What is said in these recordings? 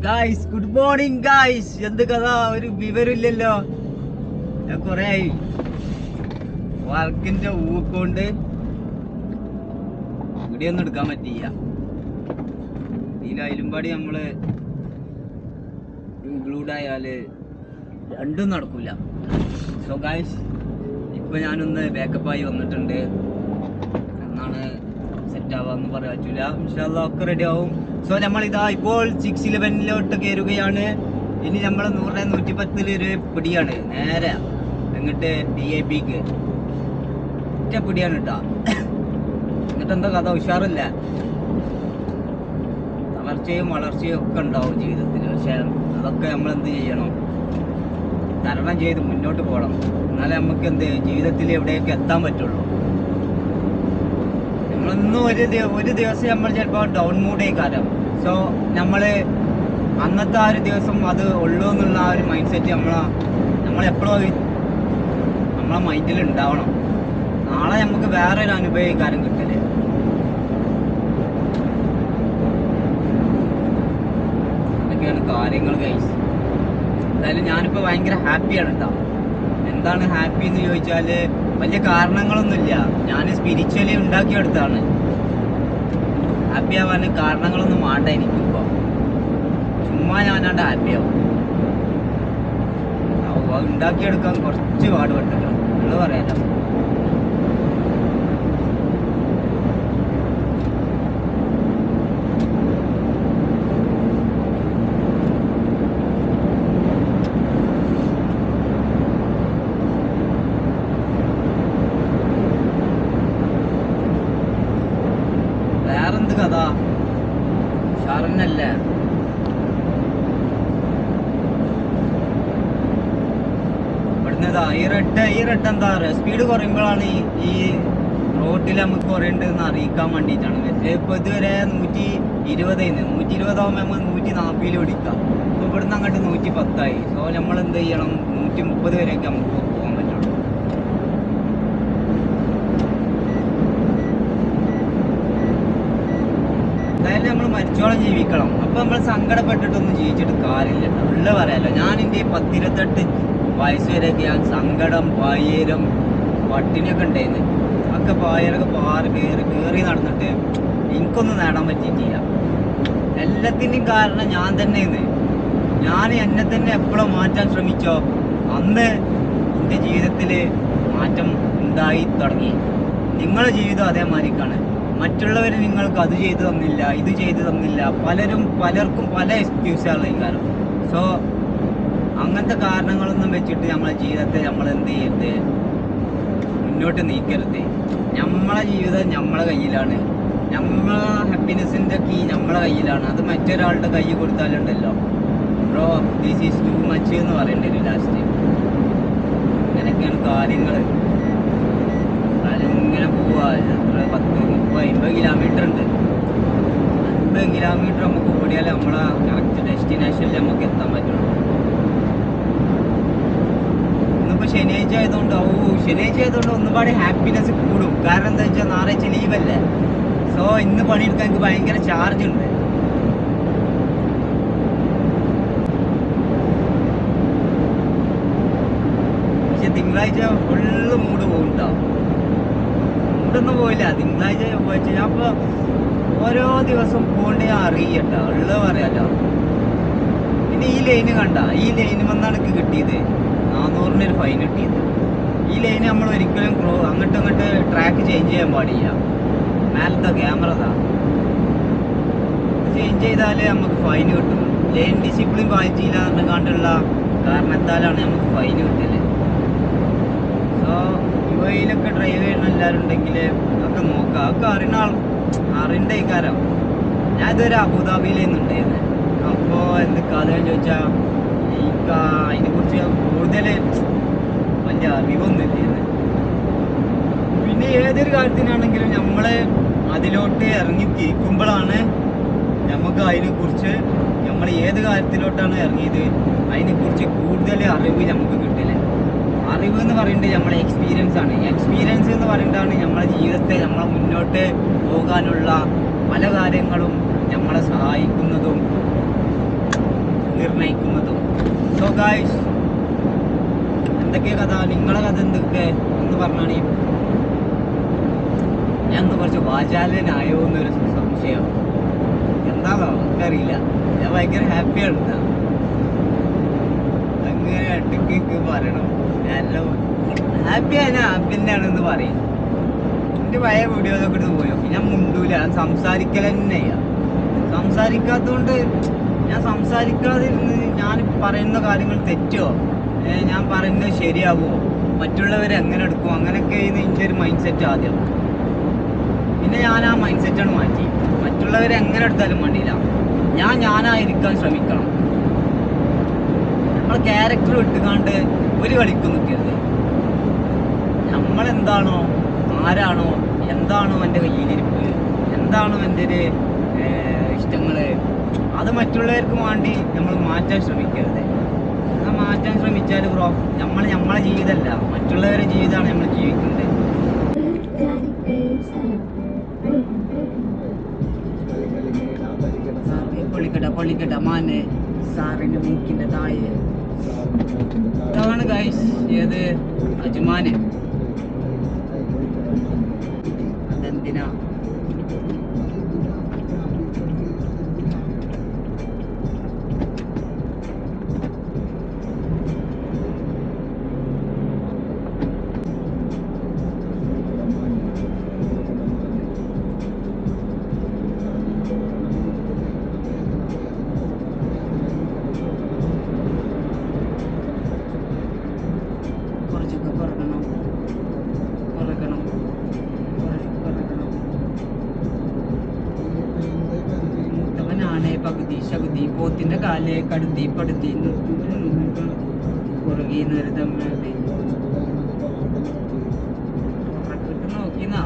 Guys, good morning guys. എന്ത് കഥ, ഒരു വിവരമില്ലല്ലോ. ഞാൻ കൊറേ ആയി വർക്കിന്റെ ഊക്കൊണ്ട് വീഡിയോ ഒന്നും എടുക്കാൻ പറ്റില്ല. ഇതിലായാലും പാടി നമ്മള് ഇൻക്ലൂഡ് ആയാല് രണ്ടും നടക്കൂല. സോ ഗായ്സ്, ഇപ്പൊ ഞാനൊന്ന് ബാക്കപ്പായി വന്നിട്ടുണ്ട്. എന്നാണ് സെറ്റ് ആവാന്ന് പറയാൻ പറ്റൂല. ഇൻഷാല്ലാ ഒക്കെ റെഡി ആവും. സോ നമ്മളിതാ ഇപ്പോൾ 611 കയറുകയാണ്. ഇനി നമ്മൾ 100 110 ഒരു പിടിയാണ് നേരെ എന്നിട്ട് DAPക്ക് ഒറ്റ പിടിയാണ് കേട്ടോ. എന്നിട്ട് എന്താ കഥ, ഉഷാറില്ല. തളർച്ചയും വളർച്ചയും ഒക്കെ ഉണ്ടാവും ജീവിതത്തിൽ. പക്ഷെ അതൊക്കെ നമ്മൾ എന്ത് ചെയ്യണം, തരണം ചെയ്ത് മുന്നോട്ട് പോകണം. എന്നാലേ നമുക്ക് എന്ത് ജീവിതത്തിൽ എവിടെയൊക്കെ എത്താൻ പറ്റുള്ളൂ. നമ്മളൊന്നും ഒരു ദിവസം നമ്മൾ ചിലപ്പോൾ ഡൗൺ മൂഡേ കാലം. സോ നമ്മള് അന്നത്തെ ആ ഒരു ദിവസം അത് ഉള്ളൂ എന്നുള്ള ആ ഒരു മൈൻഡ് സെറ്റ് നമ്മളെപ്പോഴും നമ്മളെ മൈൻഡിൽ ഉണ്ടാവണം. നാളെ നമുക്ക് വേറെ ഒരു അനുഭവകാരം കിട്ടല്. അതൊക്കെയാണ് കാര്യങ്ങൾ ഗൈസ്. എന്തായാലും ഞാനിപ്പോൾ ഭയങ്കര ഹാപ്പിയാണ് കേട്ടോ. എന്താണ് ഹാപ്പി എന്ന് ചോദിച്ചാൽ വലിയ കാരണങ്ങളൊന്നുമില്ല. ഞാൻ സ്പിരിച്വലി ഉണ്ടാക്കിയെടുത്താണ്. ഹാപ്പി ആവാൻ കാരണങ്ങളൊന്നും വേണ്ട എനിക്കിപ്പോൾ. ചുമ്മാ ഞാനാണ്ട് ഹാപ്പിയാവും. അത് ഉണ്ടാക്കിയെടുക്കാൻ കുറച്ച് പാടുപെട്ടിട്ടോ എന്ന് പറയാലോ. വേറെന്ത് കഥ, ഉഷാറന്നല്ലേ. ഇവിടുന്ന് ഈ റെഡ് എന്താ പറയുക, സ്പീഡ് കുറയുമ്പോഴാണ് ഈ റോട്ടിൽ നമുക്ക് കുറയുണ്ടെന്ന് അറിയിക്കാൻ വേണ്ടിയിട്ടാണ്. പക്ഷേ ഇപ്പോൾ ഇതുവരെ 120 120 ആകുമ്പോൾ നമ്മൾ 140 ഓടിക്കാം. അപ്പോൾ ഇവിടുന്ന് അങ്ങോട്ട് 110 സോ നമ്മൾ എന്ത് ചെയ്യണം, 130 വരെയൊക്കെ നമുക്ക് പോകാൻ പറ്റുള്ളൂ. എന്തായാലും നമ്മൾ മരിച്ചോളം ജീവിക്കണം. അപ്പോൾ നമ്മൾ സങ്കടപ്പെട്ടിട്ടൊന്നും ജീവിച്ചിട്ട് കാര്യമില്ല. ഉള്ള പറയാലോ, ഞാൻ എൻ്റെ 18 വയസ്സ് വരെയൊക്കെ ഞാൻ സങ്കടം, പായേരം, പട്ടിണിയൊക്കെ ഉണ്ടായിരുന്നു. ഒക്കെ പായലൊക്കെ കയറി നടന്നിട്ട് എനിക്കൊന്നും നേടാൻ പറ്റിയിട്ടില്ല. എല്ലാത്തിൻ്റെയും കാരണം ഞാൻ തന്നെയാണ്. ഞാൻ എന്നെ തന്നെ എപ്പോഴും മാറ്റാൻ ശ്രമിച്ചോ അന്ന് എൻ്റെ ജീവിതത്തിൽ മാറ്റം ഉണ്ടായി തുടങ്ങി. നിങ്ങളുടെ ജീവിതം അതേമാതിരിക്കാണ്. മറ്റുള്ളവർ നിങ്ങൾക്ക് അത് ചെയ്തു തന്നില്ല, ഇത് ചെയ്തു തന്നില്ല. പലർക്കും പല എക്സ്ക്യൂസുകളാണ് ഈ കാര്യം. സോ അങ്ങനത്തെ കാരണങ്ങളൊന്നും വെച്ചിട്ട് നമ്മളെ ജീവിതത്തെ നമ്മൾ എന്ത് ചെയ്യരുത്, മുന്നോട്ട് നീക്കരുത്. നമ്മളെ ജീവിതം നമ്മളെ കയ്യിലാണ്. നമ്മളെ ഹാപ്പിനെസ്സിൻ്റെ കീ നമ്മളെ കയ്യിലാണ്. അത് മറ്റൊരാളുടെ കൈ കൊടുത്താലുണ്ടല്ലോ, bro this is too much എന്ന് പറയേണ്ടി വരും ലാസ്റ്റ്. അങ്ങനെയൊക്കെയാണ് കാര്യങ്ങൾ. ഇങ്ങനെ പോവാ. എത്ര 10-30-50 കിലോമീറ്റർ ഉണ്ട്. 50 കിലോമീറ്റർ നമുക്ക് ഓടിയാലേ നമ്മളെ കറക്റ്റ് ഡെസ്റ്റിനേഷനിൽ നമുക്ക് എത്താൻ പറ്റുള്ളൂ. ഇന്നിപ്പോൾ ശനിയാഴ്ച ആയതുകൊണ്ട് ഒന്നുപാട് ഹാപ്പിനെസ് കൂടും. കാരണം എന്താ വെച്ചാൽ ഞായറാഴ്ച ലീവല്ലേ. സോ ഇന്ന് പണിയെടുക്കാൻ എനിക്ക് ഭയങ്കര ചാർജ് ഉണ്ട്. പക്ഷെ തിങ്കളാഴ്ച ഫുള്ള് മൂഡ് പോകുന്നുണ്ടാവും. മൂടൊന്നും പോയില്ല. തിങ്കളാഴ്ച ചൊവ്വാഴ്ച ഞാൻ ഇപ്പോൾ ഓരോ ദിവസം പോകണ്ടേ അറിയട്ടോ, ഉള്ളത് പറയാലോ. പിന്നെ ഈ ലൈന് കണ്ട, ഈ ലൈന് വന്നാണ് എനിക്ക് കിട്ടിയത് 400 ഒരു ഫൈൻ കിട്ടിയത്. ഈ ലൈന് നമ്മൾ ഒരിക്കലും അങ്ങോട്ട് ട്രാക്ക് ചേഞ്ച് ചെയ്യാൻ പാടില്ല. മേലത്തെ ക്യാമറ ചേഞ്ച് ചെയ്താലേ നമുക്ക് ഫൈൻ കിട്ടും. ലൈൻ ഡിസിപ്ലിൻ പാലിച്ചില്ല കണ്ടുള്ള കാരണത്താലാണ് നമുക്ക് ഫൈൻ കിട്ടല്. സോ യുഎയിലൊക്കെ ഡ്രൈവ് ചെയ്യുന്ന എല്ലാവരും ഉണ്ടെങ്കിൽ ഒക്കെ നോക്കാം. അതൊക്കെ അറിയണ്ട ഈ കാര്യം. ഞാൻ ഇതുവരെ അബുദാബിയിലേന്നുണ്ടായിരുന്നു. അപ്പോൾ എന്ത് കഥയെന്ന് ചോദിച്ചാൽ എനിക്ക് അതിനെക്കുറിച്ച് കൂടുതൽ വലിയ അറിവൊന്നുമില്ലായിരുന്നു. പിന്നെ ഏതൊരു കാര്യത്തിനാണെങ്കിലും നമ്മൾ അതിലോട്ട് ഇറങ്ങി തിരിക്കുമ്പോഴാണ് നമുക്ക് അതിനെക്കുറിച്ച്, നമ്മൾ ഏത് കാര്യത്തിലോട്ടാണ് ഇറങ്ങിയത് അതിനെക്കുറിച്ച് കൂടുതൽ അറിവ് നമുക്ക് കിട്ടില്ല. അറിവ് എന്ന് പറയുന്നത് നമ്മളെ എക്സ്പീരിയൻസ് ആണ്. എക്സ്പീരിയൻസ് എന്ന് പറയുന്നതാണ് നമ്മളെ ജീവിതത്തെ നമ്മളെ മുന്നോട്ട് പോകാനുള്ള പല കാര്യങ്ങളും നമ്മളെ സഹായിക്കുന്നതും നിർണയിക്കുന്നതും. സോ ഗായ്സ്, എന്തൊക്കെ കഥ, നിങ്ങളെ കഥ എന്തൊക്കെ എന്ന് പറഞ്ഞാണ്. ഞാൻ കുറച്ച് വാചാലനായോ എന്നൊരു സംശയം. എന്താണോ എനിക്കറിയില്ല. ഞാൻ ഭയങ്കര ഹാപ്പിയാണ്. അങ്ങനെ ഇടയ്ക്ക് പറയണം എല്ലാം ഹാപ്പിയാണ്, ഹാപ്പിന്നാണെന്ന് പറയും. എൻ്റെ പഴയ വീഡിയോസൊക്കെ എടുത്ത് പോയോ, ഞാൻ മുണ്ടൂല, സംസാരിക്കൽ തന്നെ ചെയ്യാം. സംസാരിക്കാത്തതുകൊണ്ട് ഞാൻ സംസാരിക്കാതിരുന്ന് ഞാൻ പറയുന്ന കാര്യങ്ങൾ തെറ്റോ, ഞാൻ പറയുന്നത് ശരിയാവുമോ, മറ്റുള്ളവരെ എങ്ങനെ എടുക്കും, അങ്ങനെയൊക്കെ എൻ്റെ ഒരു മൈൻഡ് സെറ്റ് ആദ്യം. പിന്നെ ഞാൻ ആ മൈൻഡ് സെറ്റാണ് മാറ്റി. മറ്റുള്ളവരെ എങ്ങനെ എടുത്താലും വേണ്ടിയില്ല, ഞാനായിരിക്കാൻ ശ്രമിക്കണം. നമ്മൾ ക്യാരക്ടർ വിട്ടുകാണ്ട് ഒരു കളിക്കും നിൽക്കരുത്. നമ്മളെന്താണോ, ആരാണോ, എന്താണോ എൻ്റെ കയ്യിലിരിപ്പ്, എന്താണോ എൻ്റെ ഒരു ഇഷ്ടങ്ങൾ, അത് മറ്റുള്ളവർക്ക് വേണ്ടി നമ്മൾ മാറ്റാൻ ശ്രമിക്കരുത്. എന്നാൽ മാറ്റാൻ ശ്രമിച്ചാൽ നമ്മളെ ജീവിതമല്ല, മറ്റുള്ളവരുടെ ജീവിതമാണ് നമ്മൾ ജീവിക്കുന്നത്. പൊളിക്കട്ട മാനെ സാറിന്റെ മൂക്കിന്റെ താഴെ ഇതാണ് ഗൈസ്. ഏത് അജ്മാന്, അതെന്തിനാ ശകുതി പോത്തിന്റെ കാലെ കടുത്തി പടുത്തി പുറകീന്നൊരു തമ്മിൽ നോക്കിന്നാ.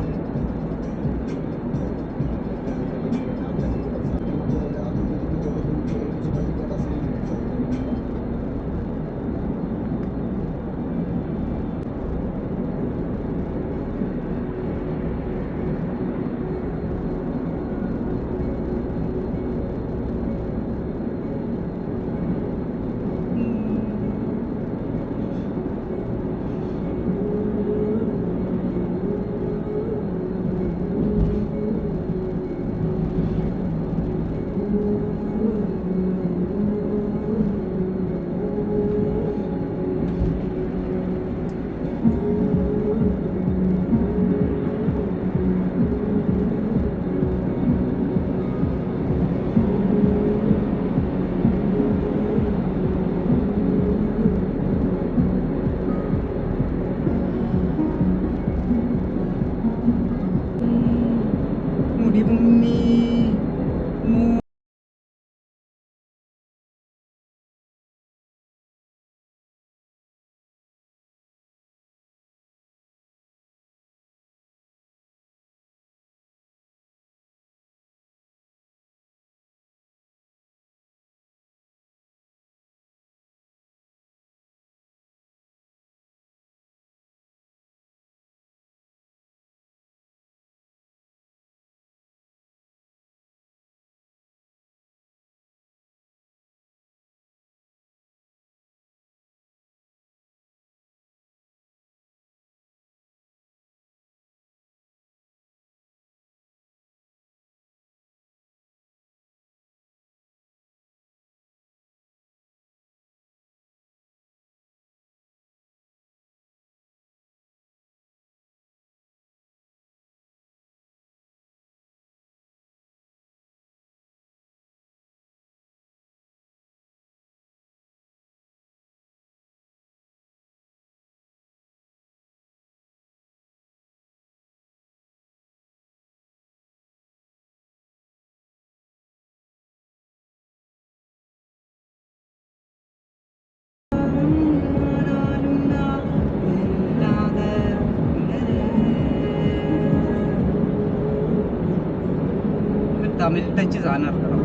തമിഴ് ടച്ച് സാധനം ഇറക്കണം.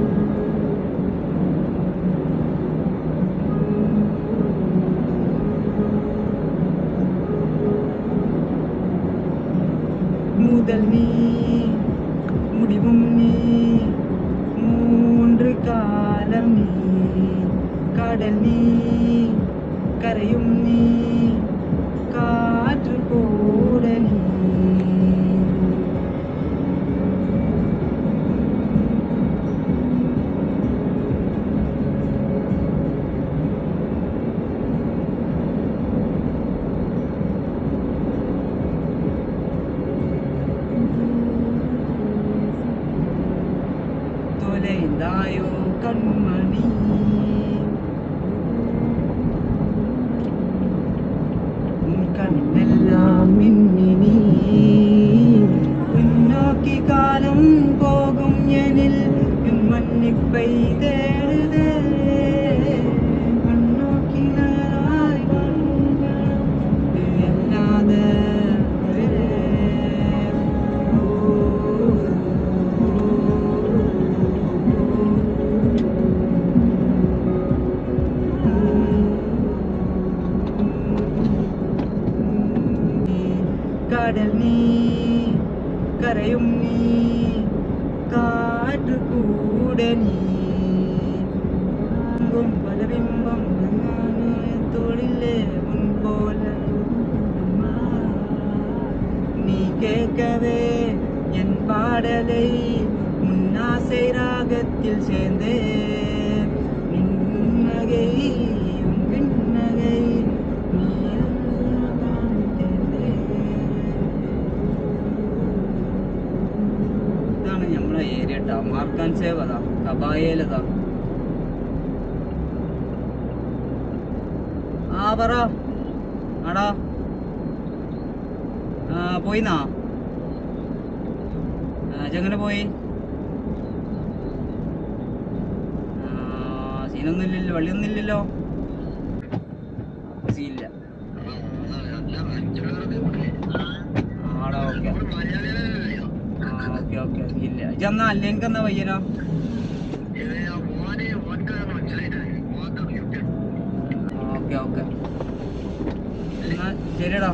മുതൽ നീ முடிவும் நீ மூன்று காலம் நீ കടൽ നീ കരയും നീ കാറ്റ് കൂടെ നീ തൊലൈന്തായോ കൺമണി കണ്ണെല്ലാം മിന്നിനി പിന്നോക്കി കാലം പോകും എന്നിൽ മണ്ണിപ്പെയ്തേഴുതേ മണ്ണോക്കി നേരായി അല്ലാതെ കടൽ നീ കരയും നീ കാറ്റ് കൂടെ നീ പല ബിംബം തൊഴിലേ മുൻപോലെ നീ കേட்கவே என் பாடலை உன்னாசை ராகத்தில் சேர்ந்தேன் நின்னகை உன் பின்னகை ഇതാണ് നമ്മളെ ഏരിയ കേട്ടോ. മാർക്കാൻ സേവ് അതാ കബായേലതാ. ആ പറ ആടാ പോയിന്നാ ഇജെങ്ങനെ പോയി? സീനൊന്നുമില്ലല്ലോ, വള്ളിയൊന്നുമില്ലല്ലോ. സീനില്ല. ആടാ ഓക്കെ ഓക്കെ ഓക്കെ ഇല്ല ഇജെന്നാ അല്ലെങ്കിൽ എന്നാ പയ്യനോ? ഓക്കെ ഓക്കെ എന്നാ ശരിയടാ.